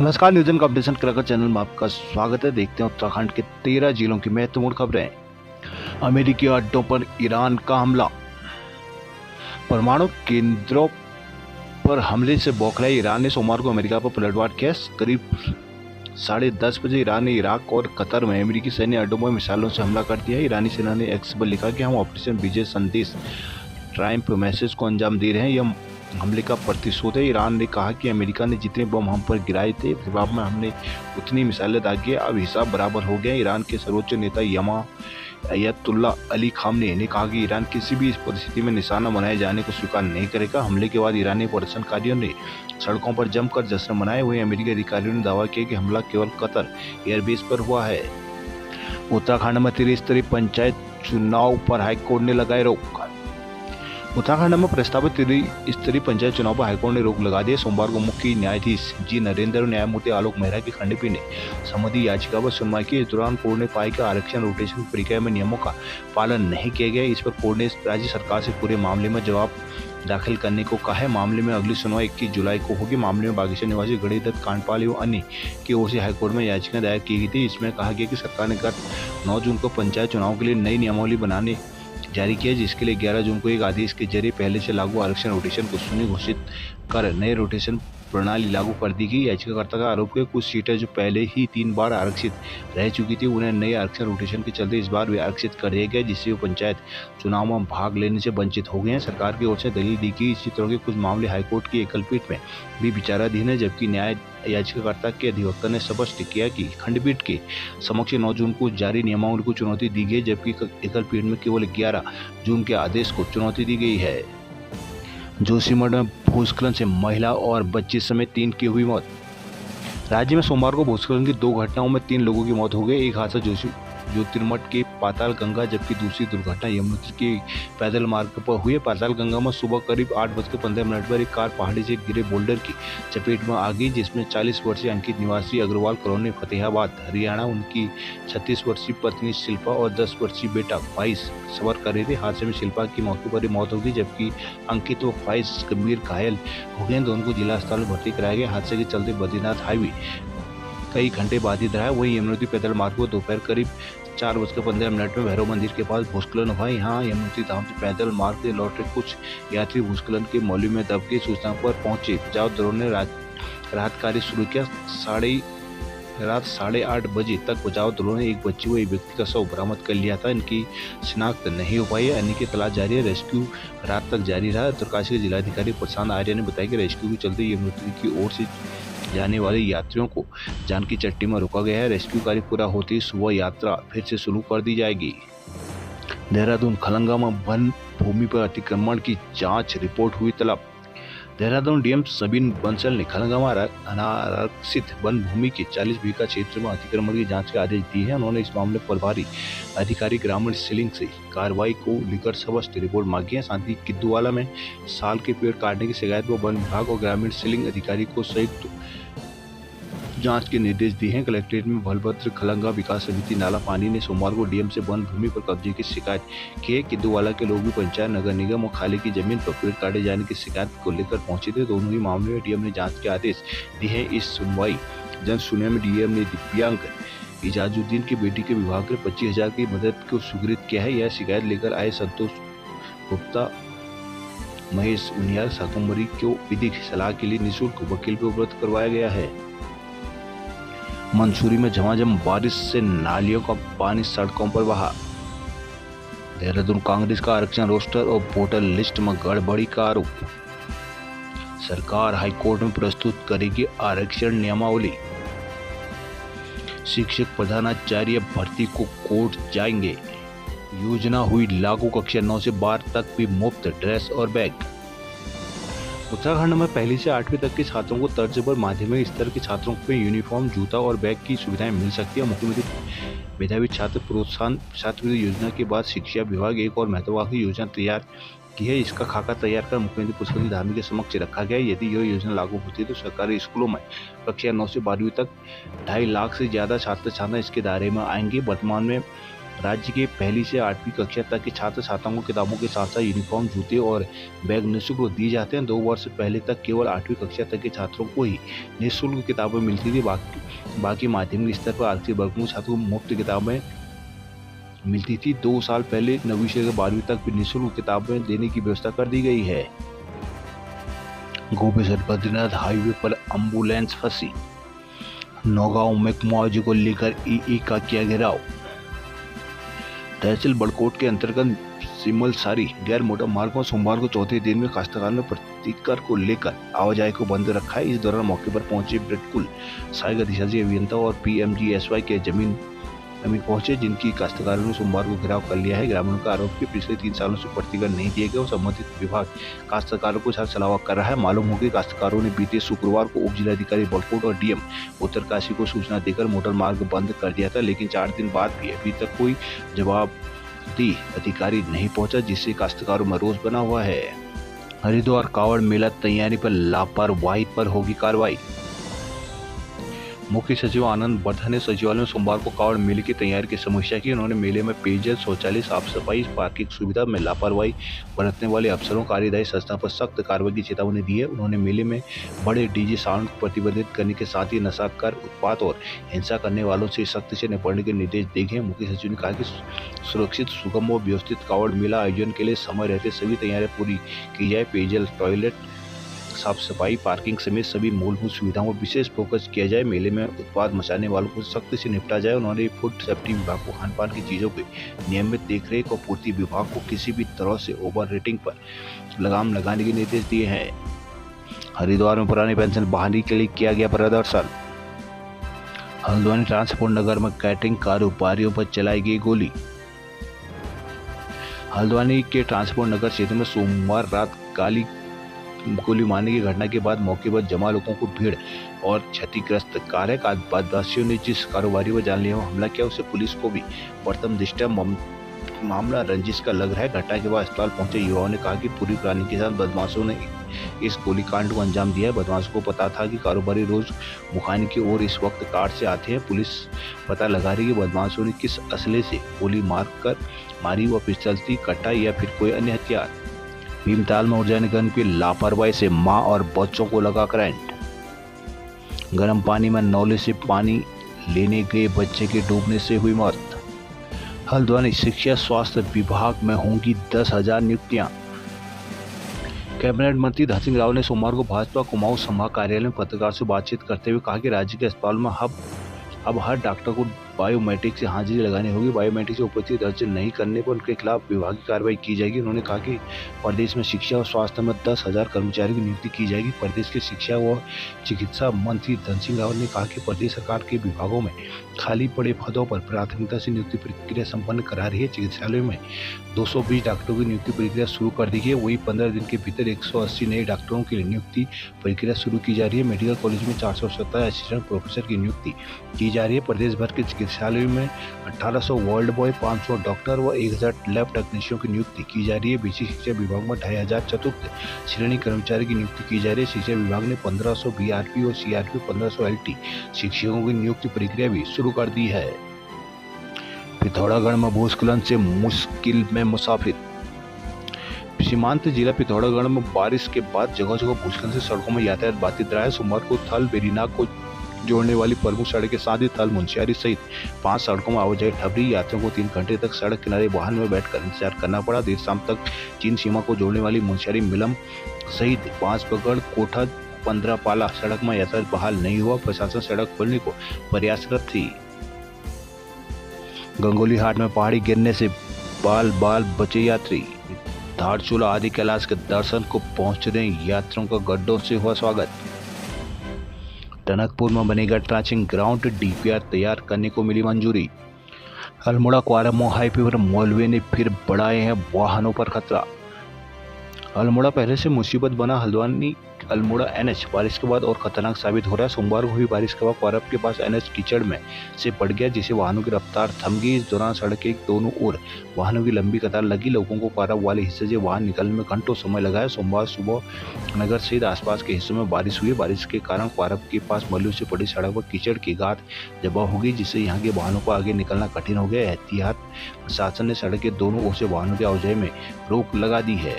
नमस्कार, news and competition cracker channel में आपका स्वागत है। देखते हैं उत्तराखंड के 13 जिलों की महत्वपूर्ण खबरें। अमेरिकी अड्डों पर ईरान का हमला। परमाणु केंद्रों पर हमले से बौखलाए ईरान ने सोमवार को अमेरिका पर पलटवार किया। करीब 10:30 बजे ईरान ने इराक और कतर में अमेरिकी सैन्य अड्डों पर मिसाइलों से हमला कर दिया। ईरानी सेना ने एक्स पर लिखा कि हम ऑपरेशन विजय संदेश ट्रायम्फ मैसेज को अंजाम दे रहे हैं। यह हमले का प्रतिशोध है। ईरान ने कहा कि अमेरिका ने जितने बम हम पर गिराए थे, जवाब में हमने उतनी मिसाइलें दागी। अब हिसाब बराबर हो गया। ईरान के सर्वोच्च नेता अयतुल्ला अली खामनेई ने कहा कि ईरान किसी भी परिस्थिति में निशाना बनाए जाने को स्वीकार नहीं करेगा। हमले के बाद ईरानी प्रदर्शनकारियों ने सड़कों पर जमकर जश्न मनाए। वहीं अमेरिकी अधिकारियों ने दावा किया कि हमला केवल कतर एयरबेस पर हुआ है। उत्तराखंड में त्रिस्तरीय पंचायत चुनाव पर हाईकोर्ट ने लगाए रोक। उत्तराखंड में प्रस्तावित त्रिस्तरीय पंचायत चुनाव पर हाईकोर्ट ने रोक लगा दी। सोमवार को मुख्य न्यायाधीश जी नरेंद्र और न्यायमूर्ति आलोक मेहरा की खंडपीठ ने संबंधी याचिका पर सुनवाई की। इस दौरान कोर्ट ने पाया कि आरक्षण रोटेशन प्रक्रिया में नियमों का पालन नहीं किया गया। इस पर कोर्ट ने राज्य सरकार से पूरे मामले में जवाब दाखिल करने को कहा है। मामले में अगली सुनवाई 21 जुलाई को होगी। मामले में बागेश्वर निवासी गणिदत्त कांडपाल एवं अन्य की ओर से हाईकोर्ट में याचिका दायर की गई थी। इसमें कहा गया कि सरकार ने गत 9 जून को पंचायत चुनाव के लिए नई नियमावली बनाने जारी किया, जिसके लिए 11 जून को एक आदेश के जरिए पहले से लागू आरक्षण रोटेशन को शून्य घोषित कर नए रोटेशन प्रणाली लागू कर दी गई। याचिकाकर्ता का आरोप है कुछ सीटें जो पहले ही 3 बार आरक्षित रह चुकी थी, उन्हें नए आरक्षण रोटेशन के चलते इस बार भी आरक्षित कर दिया गया, जिससे वो पंचायत चुनाव में भाग लेने से वंचित हो गए हैं। सरकार की ओर से दलील दी गई। इसी तरह के कुछ मामले हाईकोर्ट की एकलपीठ में भी विचाराधीन है, जबकि न्याय याचिकाकर्ता के अधिवक्ता ने स्पष्ट किया कि खंडपीठ के समक्ष 9 जून को जारी नियमावली को चुनौती दी गई, जबकि एकलपीठ में केवल 11 जून के आदेश को चुनौती दी गई है। जोशीमठ में भूस्खलन से महिला और बच्ची समेत 3 की हुई मौत। राज्य में सोमवार को भूस्खलन की 2 घटनाओं में 3 लोगों की मौत हो गई। एक हादसा ज्योतिर्मठ के पाताल गंगा, जबकि दूसरी दुर्घटना यमुनोत्री के पैदल मार्ग पर हुई। पाताल गंगा में सुबह करीब 8:15 पर एक कार पहाड़ी से गिरे बोल्डर की चपेट में आ गई, जिसमें 40 वर्षीय अंकित निवासी अग्रवाल कॉलोनी फतेहाबाद हरियाणा, उनकी 36 वर्षीय पत्नी शिल्पा और 10 वर्षीय बेटा फाइज सवार कर रहे थे। हादसे में शिल्पा की मौके पर ही मौत हो गई, जबकि अंकित व फाइज गंभीर घायल हो गए। दोनों को जिला अस्पताल में भर्ती कराया गया। हादसे के चलते बद्रीनाथ हाईवे कई घंटे बाधित रहा। वहीं यमुनोत्री पैदल मार्ग पर दोपहर करीब 4:15 में भैरव मंदिर के पास भूस्खलन हुआ। यहाँ यमुनोत्री धाम से पैदल मार्ग से लौट रहे कुछ यात्री भूस्खलन के मौली में दब के सूचना पर पहुंचे। बचाव दलों ने राहत कार्य शुरू किया। रात 8:30 बजे तक बचाव दलों ने एक बच्ची व एक व्यक्ति का शव बरामद कर लिया था। इनकी शिनाख्त नहीं हो पाई है। अन्य की तलाश जारी है। रेस्क्यू रात तक जारी रहा। उत्तरकाशी के जिलाधिकारी प्रशांत आर्य ने बताया कि रेस्क्यू के चलते यमुनोत्री की ओर से जाने वाले यात्रियों को जानकी चट्टी में रोका गया है। रेस्क्यू कार्य पूरा होते ही सुबह यात्रा फिर से शुरू कर दी जाएगी। देहरादून खलंगा में वन भूमि पर अतिक्रमण की जांच रिपोर्ट हुई तलब। देहरादून डीएम सबीन बंसल ने खलंगा में अनारक्षित वन भूमि के 40 बीघा क्षेत्र में अतिक्रमण की जांच के आदेश दिए हैं। उन्होंने इस मामले पर प्रभारी अधिकारी ग्रामीण सिलिंग से कार्रवाई को लेकर स्पष्ट रिपोर्ट मांगी है। साथ ही किद्दूवाला में साल के पेड़ काटने की शिकायत पर वन विभाग और ग्रामीण सिलिंग अधिकारी को संयुक्त जांच के निर्देश दिए हैं। कलेक्ट्रेट में बलभद्र खलंगा विकास समिति नाला पानी ने सोमवार को डीएम से वन भूमि पर कब्जे की शिकायत की है। किद्दूवाला के लोग भी पंचायत, नगर निगम और खाली की जमीन पर पेड़ काटे जाने की शिकायत को लेकर पहुंचे थे। दोनों ही मामले में डीएम ने जांच के आदेश दिए हैं। इस सुनवाई जन सुनवाई में डीएम ने दिव्यांग इजाजुद्दीन की बेटी के विवाह के 25,000 की मदद को स्वीकृत किया है। यह शिकायत लेकर आए संतोष गुप्ता, महेश उनियाल, शाकंभरी को विधिक सलाह के लिए निःशुल्क वकील भी उपलब्ध करवाया गया है। मंसूरी में झमाझम बारिश से नालियों का पानी सड़कों पर बहा। देहरादून कांग्रेस का आरक्षण रोस्टर और वोटर लिस्ट में गड़बड़ी का आरोप। सरकार हाईकोर्ट में प्रस्तुत करेगी आरक्षण नियमावली। शिक्षक प्रधानाचार्य भर्ती को कोर्ट जाएंगे। योजना हुई लागू। कक्षा 9 से 12 तक भी मुफ्त ड्रेस और बैग। उत्तराखंड में पहली से 8वीं तक के छात्रों को तर्ज पर माध्यमिक स्तर के छात्रों को यूनिफॉर्म, जूता और बैग की सुविधाएं मिल सकती है। मुख्यमंत्री मेधावी छात्र प्रोत्साहन छात्रवृत्ति योजना के बाद शिक्षा विभाग एक और महत्वाकांक्षी योजना तैयार की है। इसका खाका तैयार कर मुख्यमंत्री पुष्कर धामी के समक्ष रखा गया है। यदि यह योजना लागू होती है तो सरकारी स्कूलों में कक्षा 9 से 12वीं तक 2.5 लाख से ज्यादा छात्र छात्रा इसके दायरे में आएंगे। वर्तमान में राज्य के पहली से 8वीं कक्षा तक के छात्र छात्राओं को किताबों के साथ साथ यूनिफॉर्म, जूते और बैग निःशुल्क दिए जाते हैं। 2 वर्ष पहले तक केवल 8वीं कक्षा तक के छात्रों को ही निःशुल्क किताबें मिलती थी। बाकी माध्यमिक स्तर पर आर्थिक वर्गों के छात्रों को मुफ्त किताबें मिलती थी। 2 साल पहले 9वीं से 12वीं तक भी निःशुल्क किताबें देने की व्यवस्था कर दी गई है। गोपेश्वर बद्रीनाथ हाईवे पर एम्बुलेंस फंसी। नौगांव में मुआवजे को लेकर ईई का किया घेराव। तहसील बड़कोट के अंतर्गत सिमलसारी गैर मोटर मार्ग पर सोमवार को चौथे दिन में काश्तकारों ने प्रतिकर को लेकर आवाजाही को बंद रखा है। इस दौरान मौके पर पहुंचे ब्रिटकुल सहायक अधिशासी अभियंता और पीएमजीएसवाई के जमीन पहुंचे, जिनकी काश्तकारों ने सोमवार को घेराव कर लिया है। ग्रामीणों का आरोप है पिछले 3 सालों से प्रतिकर नहीं दिए गए और संबंधित विभाग काश्तकारों को साथ छलावा कर रहा है। मालूम हो कि काश्तकारों ने बीते शुक्रवार को उप जिलाधिकारी बड़कोट और डीएम उत्तरकाशी को सूचना देकर मोटर मार्ग बंद कर दिया था, लेकिन 4 दिन बाद भी अभी तक कोई जवाबदेही अधिकारी नहीं पहुंचा, जिससे काश्तकारों में रोष बना हुआ है। हरिद्वार कांवड़ मेला तैयारी पर लापरवाही पर होगी कार्रवाई। मुख्य सचिव आनंद बर्धन ने सचिवालय में सोमवार को कांवड़ मेले की तैयारी की समीक्षा की। उन्होंने मेले में पेयजल, शौचालय, साफ सफाई, पार्किंग सुविधा में लापरवाही बरतने वाले अफसरों, कार्यदायी संस्था पर सख्त कार्रवाई की चेतावनी दी है। उन्होंने मेले में बड़े डीजे साउंड को प्रतिबंधित करने के साथ ही नशाकर, उत्पात और हिंसा करने वालों से सख्ती से निपटने के निर्देश दिए। मुख्य सचिव ने कहा कि सुरक्षित, सुगम और व्यवस्थित कांवड़ मेला आयोजन के लिए समय रहते सभी तैयारियां पूरी की जाए। पेयजल, टॉयलेट, साफ सफाई, पार्किंग समेत सभी मूलभूत सुविधाओं पर विशेष फोकस किया जाए। मेले में उत्पाद मचाने वालों को सख्ती से निपटा जाए। उन्होंने फूड सेफ्टी विभाग को खान पान की चीजों की नियमित देखरेख और पूर्ति विभाग को किसी भी तरह से ओवर रेटिंग पर लगाम लगाने के निर्देश दिए हैं। हरिद्वार में पुरानी पेंशन बहाली के लिए किया गया प्रदर्शन। हल्द्वानी ट्रांसपोर्ट नगर में कैटरिंग कारोबारियों पर चलाई गई गोली। हल्द्वानी के ट्रांसपोर्ट नगर क्षेत्र में सोमवार रात गोली मारने की घटना के बाद मौके पर जमा लोगों को भीड़ और क्षतिग्रस्त कार है। बदमाशियों ने जिस कारोबारी पर जानलेवा हमला किया उसे पुलिस को भी प्रथम दृष्टया मामला रंजिश का लग रहा है। घटना के बाद अस्पताल पहुंचे युवाओं ने कहा कि पूरी प्लानिंग के साथ बदमाशों ने इस गोलीकांड को अंजाम दिया है। बदमाशों को पता था कि कारोबारी रोज मुखानी की ओर इस वक्त कार से आते हैं। पुलिस पता लगा रही है कि बदमाशों ने किस असले से गोली मारी, वह पिस्टल थी, कट्टा या फिर कोई अन्य हथियार। भीमताल में ऊर्जा निगम की लापरवाही से मां और बच्चों को लगा करंट। गर्म पानी में नौले से पानी लेने गए बच्चे के डूबने से हुई मौत। हल्द्वानी शिक्षा स्वास्थ्य विभाग में होंगी 10,000 नियुक्तियां। कैबिनेट मंत्री धन सिंह रावत ने सोमवार को भाजपा कुमाऊं संभाग कार्यालय में पत्रकार से बातचीत करते हुए कहा कि राज्य के अस्पतालों में अब हर डॉक्टर को बायोमेट्रिक से हाजिरी लगानी होगी। बायोमेट्रिक से उपस्थिति दर्ज नहीं करने पर उनके खिलाफ विभागीय कार्रवाई की जाएगी। उन्होंने कहा कि प्रदेश में शिक्षा और स्वास्थ्य में 10,000 कर्मचारियों की नियुक्ति की जाएगी। प्रदेश के शिक्षा व चिकित्सा मंत्री धन सिंह रावत ने कहा कि प्रदेश सरकार के विभागों में खाली पड़े पदों पर प्राथमिकता से नियुक्ति प्रक्रिया संपन्न करा रही है। चिकित्सालयों में 220 डॉक्टरों की नियुक्ति प्रक्रिया शुरू कर दी है। वही 15 दिन के भीतर 180 नए डॉक्टरों की नियुक्ति प्रक्रिया शुरू की जा रही है। मेडिकल कॉलेज में 417 असिस्टेंट प्रोफेसर की नियुक्ति की जा रही है। प्रदेश भर के चिकित्सालयों में 1800 वार्ड बॉय, 500 डॉक्टर व 1000 लैब टेक्नीशियनों की नियुक्ति की जा रही है। बीसी शिक्षा विभाग में 2500 चतुर्थ श्रेणी कर्मचारी की नियुक्ति की जा रही है। शिक्षा विभाग ने 1500 बीआरपी और सीआरपी, 1500 एलटी शिक्षकों की नियुक्ति प्रक्रिया भी शुरू कर दी है। पिथौरागढ़ में भूस्खलन से मुश्किल में मुसाफिर। सीमांत जिला पिथौरागढ़ में बारिश के बाद जगह जगह भूस्खलन से सड़कों में यातायात बाधित रहा है। सोमवार को थल बेरीनाग को जोड़ने वाली प्रमुख सड़क के साथ ही थल मुंशियारी सहित 5 सड़कों में आवाजाही ठप रही। यात्रियों को 3 घंटे तक सड़क किनारे वाहन में बैठकर इंतजार करना पड़ा। देर शाम तक चीन सीमा को जोड़ने वाली मुंशियारी मिलम सहित 5 पकड़ कोठा 15 पाला सड़क में यातायात बहाल नहीं हुआ। प्रशासन सड़क खोलने को प्रयासरत थी। गंगोली हाट में पहाड़ी गिरने से बाल बचे यात्री। धारचूला आदि कैलाश के दर्शन को पहुंच रहे यात्रियों का गड्ढों से हुआ स्वागत। टनकपुर में बनेगा ट्रैचिंग ग्राउंड, डीपीआर तैयार करने को मिली मंजूरी। अल्मोड़ा क्वारामो हाईवे पर मौलवी ने फिर बढ़ाए हैं वाहनों पर खतरा। अल्मोड़ा पहले से मुसीबत बना हल्द्वानी अल्मोड़ा एनएच बारिश के बाद और खतरनाक साबित हो रहा है। सोमवार को हुई बारिश के बाद क्वारब के पास एनएच कीचड़ में से पड़ गया, जिससे वाहनों की रफ्तार थम गई। इस दौरान सड़क के दोनों ओर वाहनों की लंबी कतार लगी। लोगों को क्वारब वाले हिस्से से वाहन निकलने में घंटों समय लगा है। सोमवार सुबह नगर सहित आसपास के हिस्सों में बारिश हुई। बारिश के कारण क्वारब के पास मलबे से पड़ी सड़क पर कीचड़ की गाद जमा हो गई, जिससे यहाँ के वाहनों को आगे निकलना कठिन हो गया। एहतियात प्रशासन ने सड़क के दोनों ओर से वाहनों की आवाजाही में रोक लगा दी है।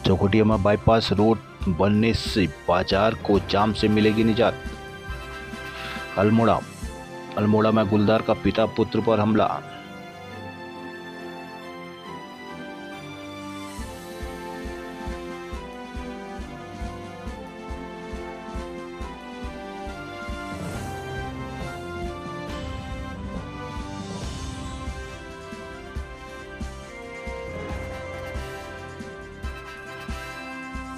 चौखुटिया में बाईपास रोड बनने से बाजार को जाम से मिलेगी निजात। अल्मोड़ा में गुलदार का पिता पुत्र पर हमला।